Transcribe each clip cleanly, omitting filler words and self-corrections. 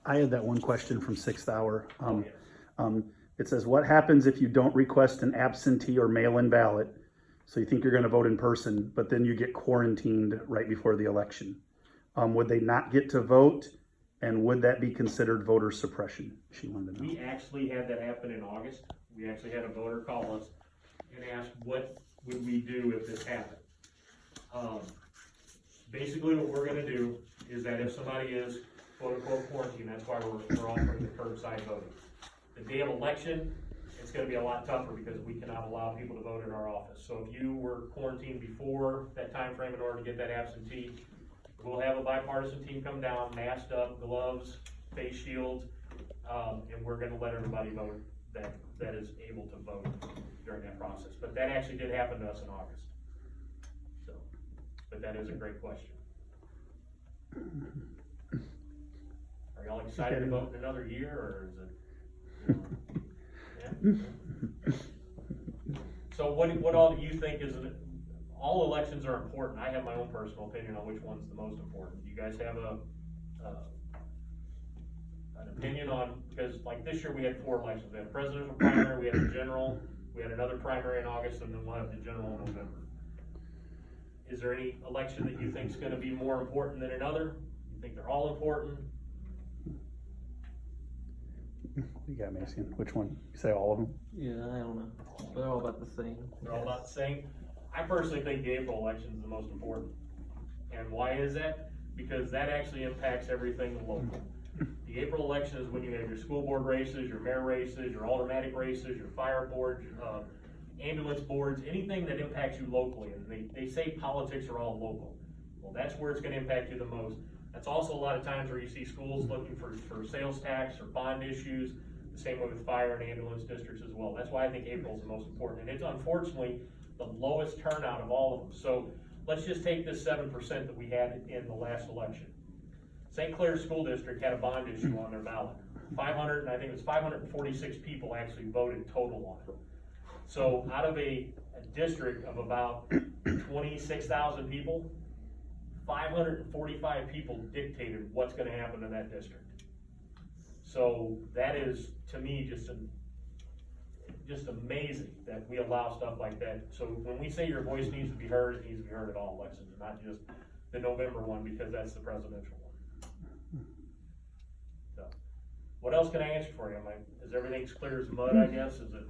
I had that one question from Sixth Hour. It says, what happens if you don't request an absentee or mail-in ballot? So you think you're gonna vote in person, but then you get quarantined right before the election. Would they not get to vote? And would that be considered voter suppression? She wanted to know. We actually had that happen in August. We actually had a voter call us and ask, what would we do if this happened? Basically what we're gonna do is that if somebody is quote unquote quarantined, that's why we're offering the curbside voting. The day of election, it's gonna be a lot tougher because we cannot allow people to vote in our office. So if you were quarantined before that time frame in order to get that absentee, we'll have a bipartisan team come down, masked up, gloves, face shields, and we're gonna let everybody vote that is able to vote during that process. But that actually did happen to us in August. So, but that is a great question. Are y'all excited to vote in another year, or is it, yeah? So what all do you think is, all elections are important. I have my own personal opinion on which one's the most important. You guys have an opinion on, because like this year we had 4 elections. We had a presidential primary, we had a general, we had another primary in August, and then we'll have the general in November. Is there any election that you think is going to be more important than another? You think they're all important? You got Mason. Which one? You say all of them? Yeah, I don't know. They're all about the same. They're all about the same. I personally think the April election is the most important. And why is that? Because that actually impacts everything local. The April election is when you have your school board races, your mayor races, your aldermanic races, your fire board, ambulance boards, anything that impacts you locally. And they say politics are all local. Well, that's where it's going to impact you the most. That's also a lot of times where you see schools looking for sales tax or bond issues. The same way with fire and ambulance districts as well. That's why I think April is the most important. And it's unfortunately the lowest turnout of all of them. So let's just take this 7% that we had in the last election. St. Clair School District had a bond issue on their ballot. 500, and I think it was 546 people actually voted total on it. So out of a district of about 26,000 people, 545 people dictated what's going to happen to that district. So that is, to me, just amazing that we allow stuff like that. So when we say your voice needs to be heard, it needs to be heard at all elections, not just the November one, because that's the presidential one. So, what else can I answer for you? Is everything as clear as mud, I guess? Is it?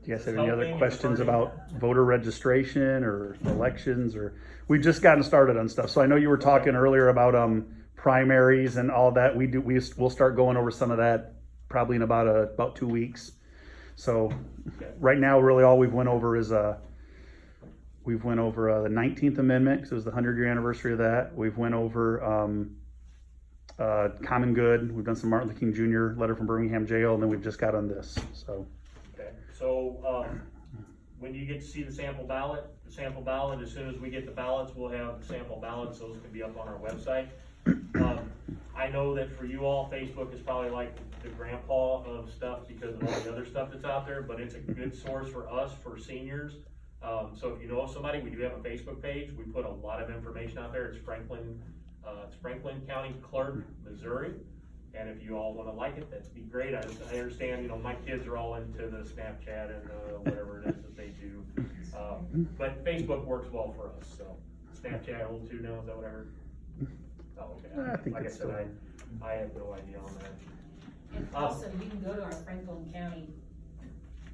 Do you guys have any other questions about voter registration or elections? Or we've just gotten started on stuff. So I know you were talking earlier about primaries and all that. We'll start going over some of that probably in about 2 weeks. So right now, really all we've went over is the 19th Amendment, because it was the 100-year anniversary of that. We've went over Common Good. We've done some Martin Luther King Jr. letter from Birmingham jail, and then we've just got on this. So. Okay. So when you get to see the sample ballot, as soon as we get the ballots, we'll have the sample ballots. Those can be up on our website. I know that for you all, Facebook is probably like the grandpa of stuff because of all the other stuff that's out there, but it's a good source for us, for seniors. So if you know somebody, we do have a Facebook page. We put a lot of information out there. It's Franklin County Clerk, Missouri. And if you all want to like it, that'd be great. I understand, my kids are all into the Snapchat and whatever it is that they do. But Facebook works well for us. So Snapchat a little too now, is that what I heard? Oh, okay. I think like I it's said, still... I have no idea on that. And also, you can go to our Franklin County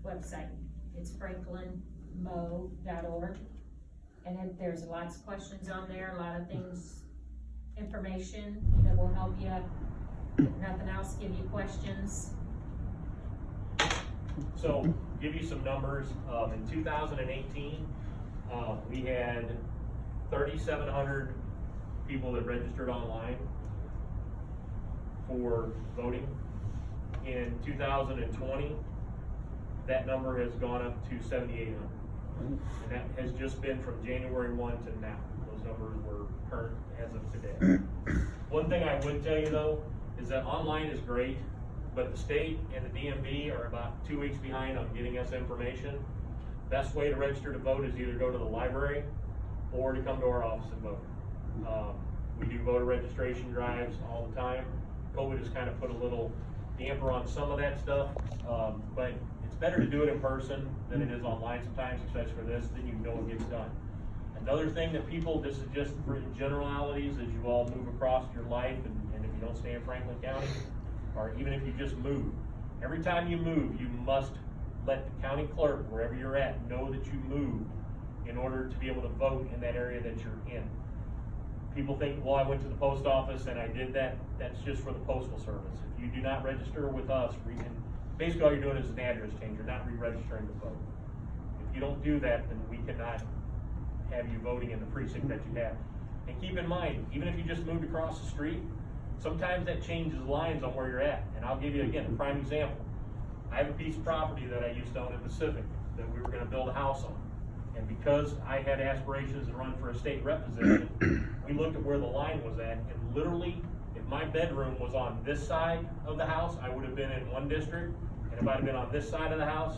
website. It's franklinmo.org. And there's lots of questions on there, a lot of things, information that will help you. If nothing else, give you questions. So, give you some numbers. In 2018, we had 3,700 people that registered online for voting. In 2020, that number has gone up to 7,800. And that has just been from January 1 to now. Those numbers were current as of today. One thing I would tell you though, is that online is great, but the state and the DMV are about 2 weeks behind on getting us information. Best way to register to vote is either go to the library or to come to our office and vote. We do voter registration drives all the time. COVID has kind of put a little damper on some of that stuff, but it's better to do it in person than it is online sometimes, especially for this, then you know it gets done. Another thing that people, this is just for generalities, as you all move across your life, and if you don't stay in Franklin County, or even if you just move, every time you move, you must let the county clerk, wherever you're at, know that you moved in order to be able to vote in that area that you're in. People think, well, I went to the post office and I did that. That's just for the postal service. If you do not register with us, basically all you're doing is an address change. You're not re-registering to vote. If you don't do that, then we cannot have you voting in the precinct that you have. And keep in mind, even if you just moved across the street, sometimes that changes lines on where you're at. And I'll give you, again, a prime example. I have a piece of property that I used to own in Pacific that we were gonna build a house on. And because I had aspirations to run for a state rep position, we looked at where the line was at, and literally, if my bedroom was on this side of the house, I would have been in one district, and if I'd have been on this side of the house,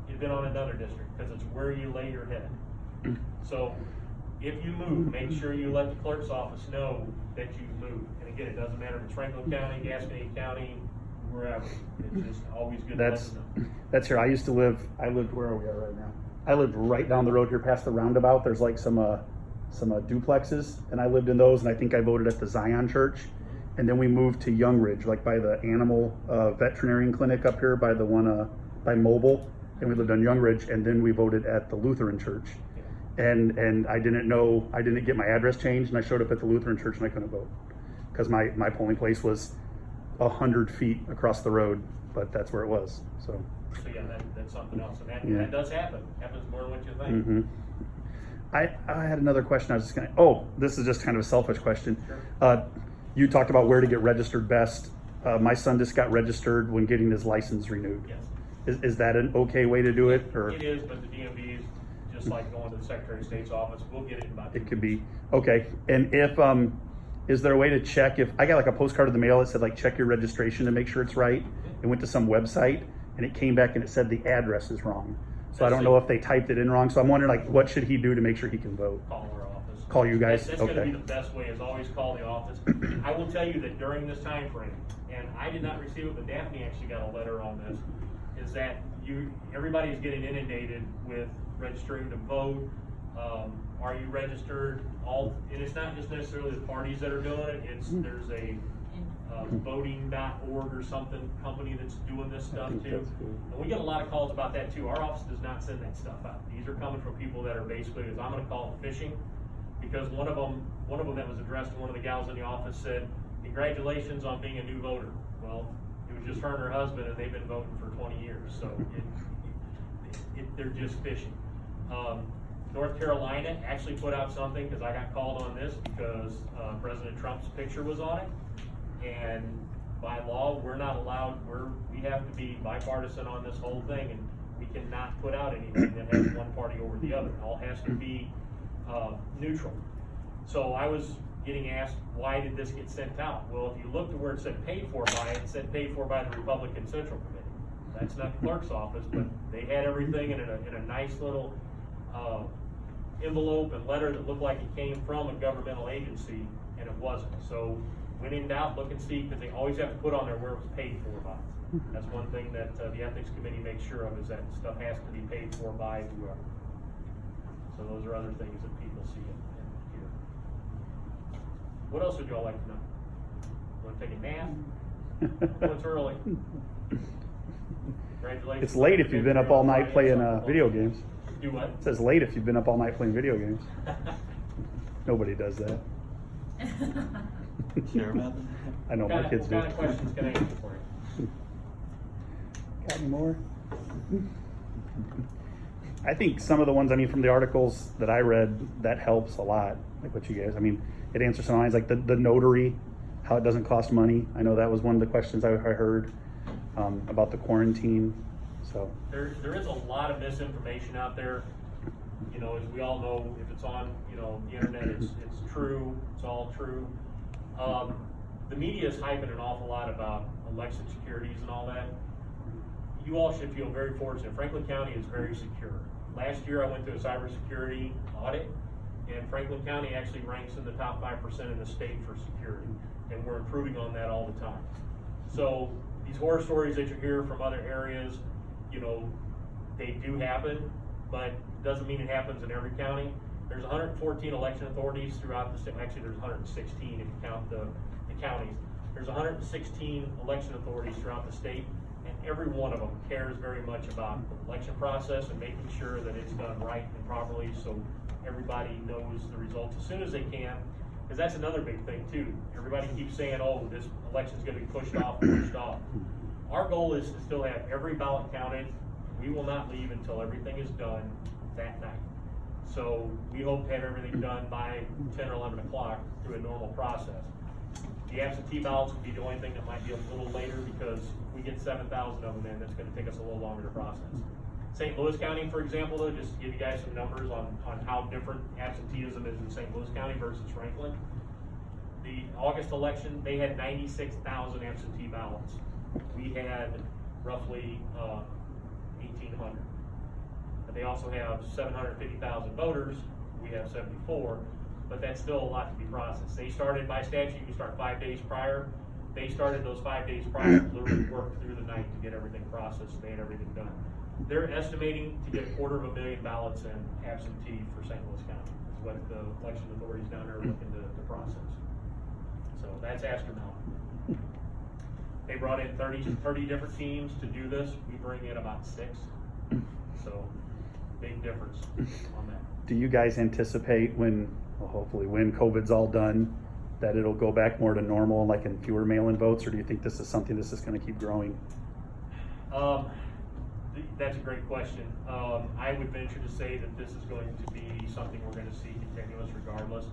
you'd been on another district, because it's where you lay your head. So, if you move, make sure you let the clerk's office know that you moved. And again, it doesn't matter if it's Franklin County, Gascony County, wherever. It's just always good to let them know. That's here. I lived, where are we at right now? I lived right down the road here past the roundabout. There's like some duplexes, and I lived in those, and I think I voted at the Zion Church. And then we moved to Young Ridge, like by the animal veterinarian clinic up here by the one by Mobile. And we lived on Young Ridge, and then we voted at the Lutheran Church. And I didn't get my address changed, and I showed up at the Lutheran Church and I couldn't vote because my polling place was 100 feet across the road, but that's where it was. So yeah, that's something else, and that does happen. It happens more than what you think. Mm-hmm. I had another question. I was just this is just kind of a selfish question. Sure. You talked about where to get registered best. My son just got registered when getting his license renewed. Yes. Is that an okay way to do it? Or it is, but the DMV is just like going to the Secretary of State's office. We'll get it in about 2 it could weeks. be okay. And if is there a way to check if I got like a postcard in the mail that said like check your registration to make sure it's right? It went to some website and it came back and it said the address is wrong. So I don't know if they typed it in wrong. So I'm wondering like what should he do to make sure he can vote? Call our office. Call you guys? That's Okay. going to be the best way is always call the office. I will tell you that during this time frame, and I did not receive it, but Daphne actually got a letter on this, is that everybody's getting inundated with registering to vote. Are you registered? And it's not just necessarily the parties that are doing it. There's a voting.org or something company that's doing this stuff too. That's cool. And we get a lot of calls about that too. Our office does not send that stuff out. These are coming from people that are basically, as I'm going to call it, phishing, because one of them that was addressed to one of the gals in the office said, "Congratulations on being a new voter." Well, it was just her and her husband, and they've been voting for 20 years, so they're just phishing. North Carolina actually put out something, because I got called on this because President Trump's picture was on it. And by law, we're not allowed, we have to be bipartisan on this whole thing, and we cannot put out anything that has one party over the other. It all has to be neutral. So I was getting asked, why did this get sent out? Well, if you looked at where it said paid for by, it said paid for by the Republican Central Committee. That's not the clerk's office, but they had everything in a nice little envelope and letter that looked like it came from a governmental agency, and it wasn't. So when in doubt, look and see, because they always have to put on there where it was paid for by. That's one thing that the ethics committee makes sure of, is that stuff has to be paid for by whoever. So those are other things that people see and hear. What else would y'all like to know? Want to take a nap? It's early. Congratulations. It's late if you've been up all night playing video games. Do what? It says late if you've been up all night playing video games. Nobody does that. Sure about that? I know my kids do. What kind of questions can I answer for you? Got any more? I think some of the ones, from the articles that I read, that helps a lot. Like what you guys, it answers some lines like the notary, how it doesn't cost money. I know that was one of the questions I heard about the quarantine. So there is a lot of misinformation out there. As we all know, if it's on, the internet, it's true. It's all true. The media is hyping an awful lot about election securities and all that. You all should feel very fortunate. Franklin County is very secure. Last year I went to a cybersecurity audit, and Franklin County actually ranks in the top 5% in the state for security. and we're improving on that all the time. So these horror stories that you hear from other areas, you know, they do happen, but it doesn't mean it happens in every county. There's 114 election authorities throughout the state. Actually, there's 116 if you count the counties. There's 116 election authorities throughout the state, and every one of them cares very much about the election process and making sure that it's done right and properly, so everybody knows the results as soon as they can. Because that's another big thing too. Everybody keeps saying, oh, this election's gonna be pushed off. Our goal is to still have every ballot counted. We will not leave until everything is done that night. So we hope to have everything done by 10 or 11 o'clock through a normal process. The absentee ballots would be the only thing that might be a little later, because if we get 7,000 of them in, that's gonna take us a little longer to process. St. Louis County, for example, though, just to give you guys some numbers on how different absenteeism is in St. Louis County versus Franklin. The August election, they had 96,000 absentee ballots. We had roughly 1,800. But they also have 750,000 voters. We have 74, but that's still a lot to be processed. They started by statute, you start 5 days prior. They started those 5 days prior, literally worked through the night to get everything processed. They had everything done. They're estimating to get 250,000 ballots in absentee for St. Louis County, is what the election authorities down there are looking to process. So that's astronomical. They brought in 30 different teams to do this. We bring in about 6. So big difference on that. Do you guys anticipate hopefully when COVID's all done, that it'll go back more to normal, like in fewer mail-in votes, or do you think this is something that's just gonna keep growing? That's a great question. I would venture to say that this is going to be something we're going to see continuous regardless.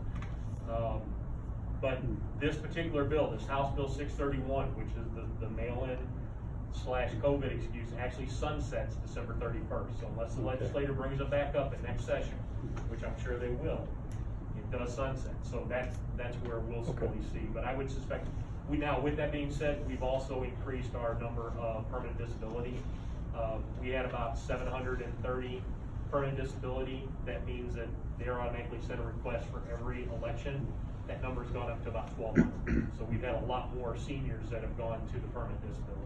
But this particular bill, this House Bill 631, which is the mail-in / COVID excuse, actually sunsets December 31st. So unless the legislature brings it back up in next session, which I'm sure they will, it does sunset. So that's where we'll slowly see. But I would suspect, with that being said, we've also increased our number of permanent disability. We had about 730 permanent disability. That means that they're automatically sent a request for every election. That number's gone up to about 1,200. So we've had a lot more seniors that have gone to the permanent disability.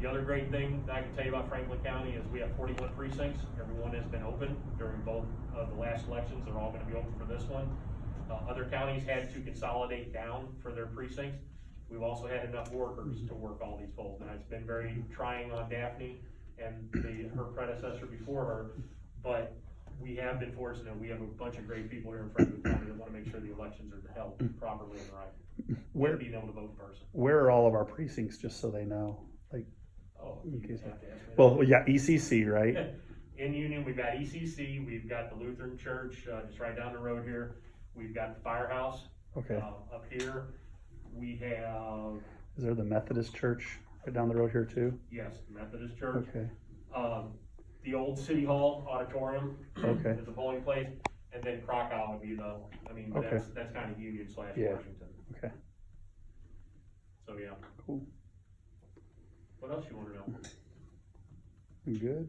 The other great thing that I can tell you about Franklin County is we have 41 precincts. Everyone has been open during both of the last elections. They're all going to be open for this one. Other counties had to consolidate down for their precincts. We've also had enough workers to work all these polls. Now, it's been very trying on Daphne and her predecessor before her, but we have been fortunate. We have a bunch of great people here in Franklin County that want to make sure the elections are held properly and right. And being able to vote in person. Where are all of our precincts, just so they know? You have to ask me that. Well, yeah, ECC, right? In Union, we've got ECC, we've got the Lutheran Church, just right down the road here. We've got the Firehouse up here. We have... Is there the Methodist Church right down the road here too? Yes, the Methodist Church. Okay. The old City Hall auditorium Okay. is a polling place, and then Krakow would be that's kind of Union / Washington. Okay. So yeah. Cool. What else you want to know? Good.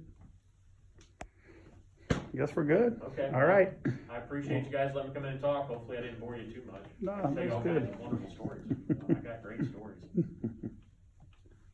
I guess we're good. Okay. All right. I appreciate you guys letting me come in and talk. Hopefully I didn't bore you too much. No, I'll tell you that's all good. kinds of wonderful stories. I got great stories.